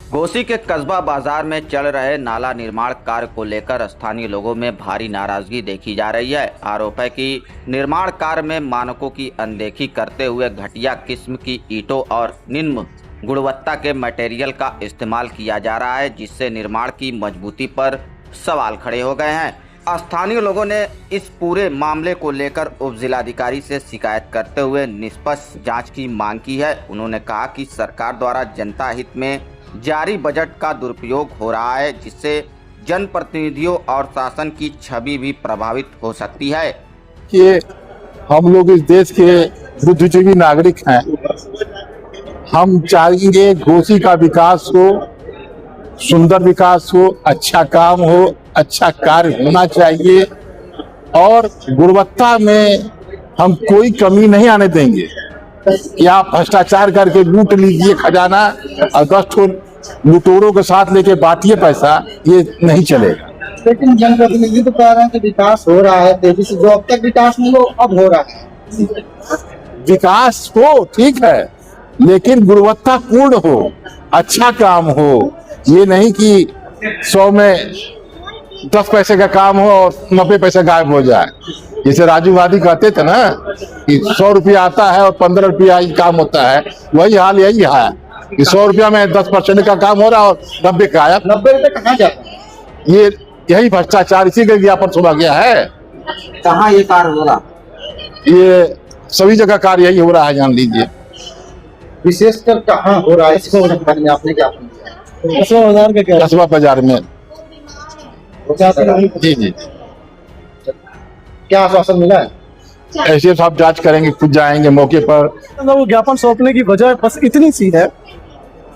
घोसी के कस्बा बाजार में चल रहे नाला निर्माण कार्य को लेकर स्थानीय लोगों में भारी नाराजगी देखी जा रही है। आरोप है कि निर्माण कार्य में मानकों की अनदेखी करते हुए घटिया किस्म की ईंटों और निम्न गुणवत्ता के मटेरियल का इस्तेमाल किया जा रहा है, जिससे निर्माण की मजबूती पर सवाल खड़े हो गए हैं। स्थानीय लोगों ने इस पूरे मामले को लेकर उप जिलाधिकारी से शिकायत करते हुए निष्पक्ष जांच की मांग की है। उन्होंने कहा कि सरकार द्वारा जनता हित में जारी बजट का दुरुपयोग हो रहा है, जिससे जनप्रतिनिधियों और शासन की छवि भी प्रभावित हो सकती है। कि हम लोग इस देश के बुद्धिजीवी नागरिक हैं। हम चाहेंगे घोसी का विकास हो, सुंदर विकास हो, अच्छा काम हो, अच्छा कार्य होना चाहिए और गुणवत्ता में हम कोई कमी नहीं आने देंगे। कि आप भ्रष्टाचार करके लूट लीजिए खजाना और 10 ठो लुटेरों के साथ लेके बांटिए पैसा, ये नहीं चलेगा। लेकिन जनप्रतिनिधि तो कह रहे हैं कि विकास हो रहा है तेजी से, जो अब तक विकास नहीं हो अब हो रहा है। विकास हो ठीक है, लेकिन गुणवत्ता पूर्ण हो, अच्छा काम हो। ये नहीं कि 100 में 10 पैसे का काम हो और 90 पैसे गायब हो जाए। जैसे राजू गांधी कहते थे ना कि 100 रुपया आता है और 15 रुपया ही काम होता है, वही हाल यही है कि 100 रुपया में 10% का काम हो रहा है और 90 गायब। 90 रुपये कहाँ जाता है? ये यही भ्रष्टाचार, इसी का विज्ञापन सुना गया है। कहाँ ये कार्य हो रहा? ये सभी जगह कार्य यही हो रहा है, जान लीजिए। विशेषकर कहाँ हो रहा है इसको जानकारी में आपने क्या कस्बा बाजार का क्या? कस्बा बाजार में। जी जी, क्या आश्वासन मिला है? ऐसे साहब जांच करेंगे, खुद जाएंगे मौके पर। वो ज्ञापन सौंपने की वजह बस इतनी सी है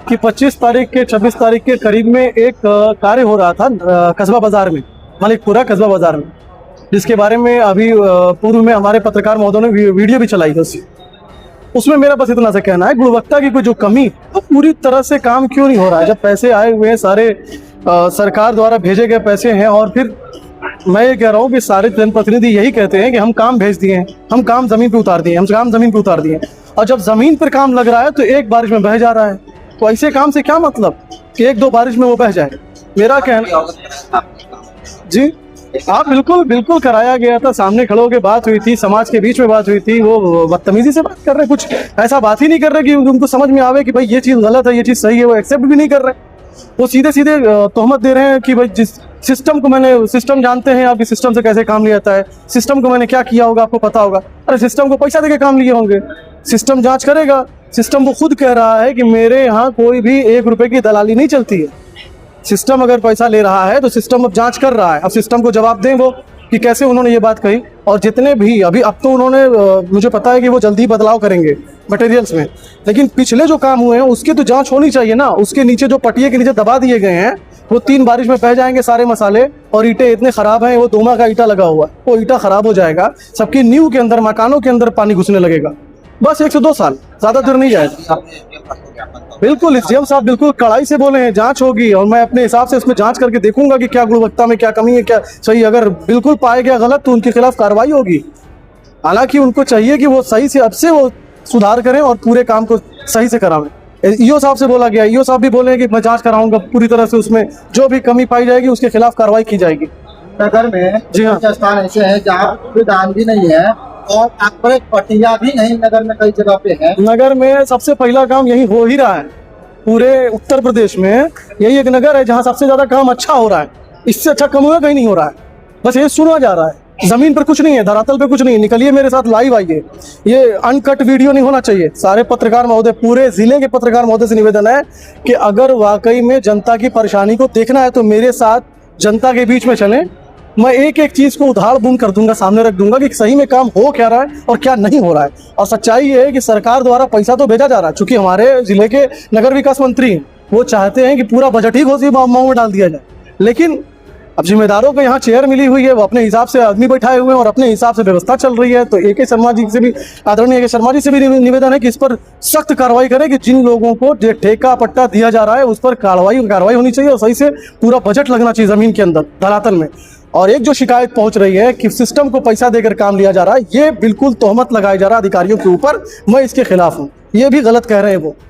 कि 25 तारीख के 26 तारीख के करीब में एक कार्य हो रहा था कस्बा बाजार में, मालिकपुरा कस्बा बाजार में, जिसके बारे में अभी पूर्व में हमारे पत्रकार महोदय ने वीडियो भी चलाई थी। उसमें मेरा बस इतना सा कहना है, गुणवत्ता की कोई जो कमी, तो पूरी तरह से काम क्यों नहीं हो रहा है? जब पैसे आए हुए हैं सारे, सरकार द्वारा भेजे गए पैसे हैं, और फिर मैं ये कह रहा हूँ कि सारे जनप्रतिनिधि यही कहते हैं कि हम काम भेज दिए हैं, हम काम जमीन पे उतार दिए, हम काम जमीन पे उतार दिए, और जब जमीन पर काम लग रहा है तो एक बारिश में बह जा रहा है। तो ऐसे काम से क्या मतलब कि 1-2 बारिश में वो बह जाए? मेरा कहना जी, हाँ बिल्कुल बिल्कुल कराया गया था, सामने खड़े होकर बात हुई थी, समाज के बीच में बात हुई थी। वो बदतमीजी से बात कर रहे, कुछ ऐसा बात ही नहीं कर रहे कि उनको समझ में आवे कि भाई ये चीज़ गलत है, ये चीज़ सही है। वो एक्सेप्ट भी नहीं कर रहे, वो सीधे सीधे तोहमत दे रहे हैं कि भाई जिस सिस्टम को मैंने, सिस्टम जानते हैं आपकी, सिस्टम से कैसे काम लिया जाता है, सिस्टम को मैंने क्या किया होगा आपको पता होगा। अरे सिस्टम को पैसा देके काम लिए होंगे, सिस्टम जांच करेगा। सिस्टम वो खुद कह रहा है कि मेरे यहाँ कोई भी 1 रुपए की दलाली नहीं चलती है। सिस्टम अगर पैसा ले रहा है तो सिस्टम अब जांच कर रहा है। अब सिस्टम को जवाब दें वो कि कैसे उन्होंने ये बात कही। और जितने भी अभी, अब तो उन्होंने, मुझे पता है कि वो जल्दी बदलाव करेंगे मटेरियल्स में, लेकिन पिछले जो काम हुए हैं उसकी तो जांच होनी चाहिए ना। उसके नीचे जो पटिए के नीचे दबा दिए गए हैं, वो 3 बारिश में बह जाएंगे सारे मसाले, और ईंटें इतने खराब हैं, वो दोमा का ईंटा लगा हुआ है, वो ईंटा खराब हो जाएगा, सबकी नींव के अंदर, मकानों के अंदर पानी घुसने लगेगा। बस 1 से 2 साल, ज़्यादा देर नहीं जाएगा। बिल्कुल एसडीएम साहब बिल्कुल कड़ाई से बोले हैं, जांच होगी, और मैं अपने हिसाब से इसमें जांच करके देखूंगा कि क्या गुणवत्ता में क्या कमी है, क्या सही। अगर बिल्कुल पाया गया गलत तो उनके खिलाफ कार्रवाई होगी। हालांकि उनको चाहिए कि वो सही से, अब से वो सुधार करें और पूरे काम को सही से करावें। ईओ साहब से बोला गया, ईओ साहब भी बोले कि मैं जांच कराऊंगा पूरी तरह से, उसमें जो भी कमी पाई जाएगी उसके खिलाफ कार्रवाई की जाएगी। नगर में जी हाँ, कुछ स्थान ऐसे हैं जहाँ दान भी नहीं है और आपको पटिया भी नहीं नगर में कई जगह पे है। नगर में सबसे पहला काम यही हो ही रहा है। पूरे उत्तर प्रदेश में यही एक नगर है जहाँ सबसे ज्यादा काम अच्छा हो रहा है। इससे अच्छा काम हुआ कहीं नहीं हो रहा है, बस ये सुना जा रहा है। जमीन पर कुछ नहीं है, धरातल पे कुछ नहीं है। निकलिए मेरे साथ लाइव आइए, ये अनकट वीडियो नहीं होना चाहिए। सारे पत्रकार महोदय, पूरे जिले के पत्रकार महोदय से निवेदन है कि अगर वाकई में जनता की परेशानी को देखना है तो मेरे साथ जनता के बीच में चलें। मैं एक एक चीज को उधार बूंद कर दूंगा, सामने रख दूंगा कि सही में काम हो क्या रहा है और क्या नहीं हो रहा है। और सच्चाई ये है कि सरकार द्वारा पैसा तो भेजा जा रहा है, चूंकि हमारे जिले के नगर विकास मंत्री हैं, वो चाहते हैं कि पूरा बजट ही घोसी माओ में डाल दिया जाए। लेकिन अब जिम्मेदारों को यहाँ चेयर मिली हुई है, वो अपने हिसाब से आदमी बैठाए हुए हैं और अपने हिसाब से व्यवस्था चल रही है। तो AK शर्मा जी से भी, आदरणीय AK शर्मा जी से भी निवेदन है कि इस पर सख्त कार्रवाई करें कि जिन लोगों को ठेका पट्टा दिया जा रहा है उस पर कार्रवाई होनी चाहिए और सही से पूरा बजट लगना चाहिए जमीन के अंदर, धरातल में। और एक जो शिकायत पहुंच रही है कि सिस्टम को पैसा देकर काम लिया जा रहा है, ये बिल्कुल तोहमत लगाया जा रहा है अधिकारियों के ऊपर। मैं इसके खिलाफ हूँ, ये भी गलत कह रहे हैं वो।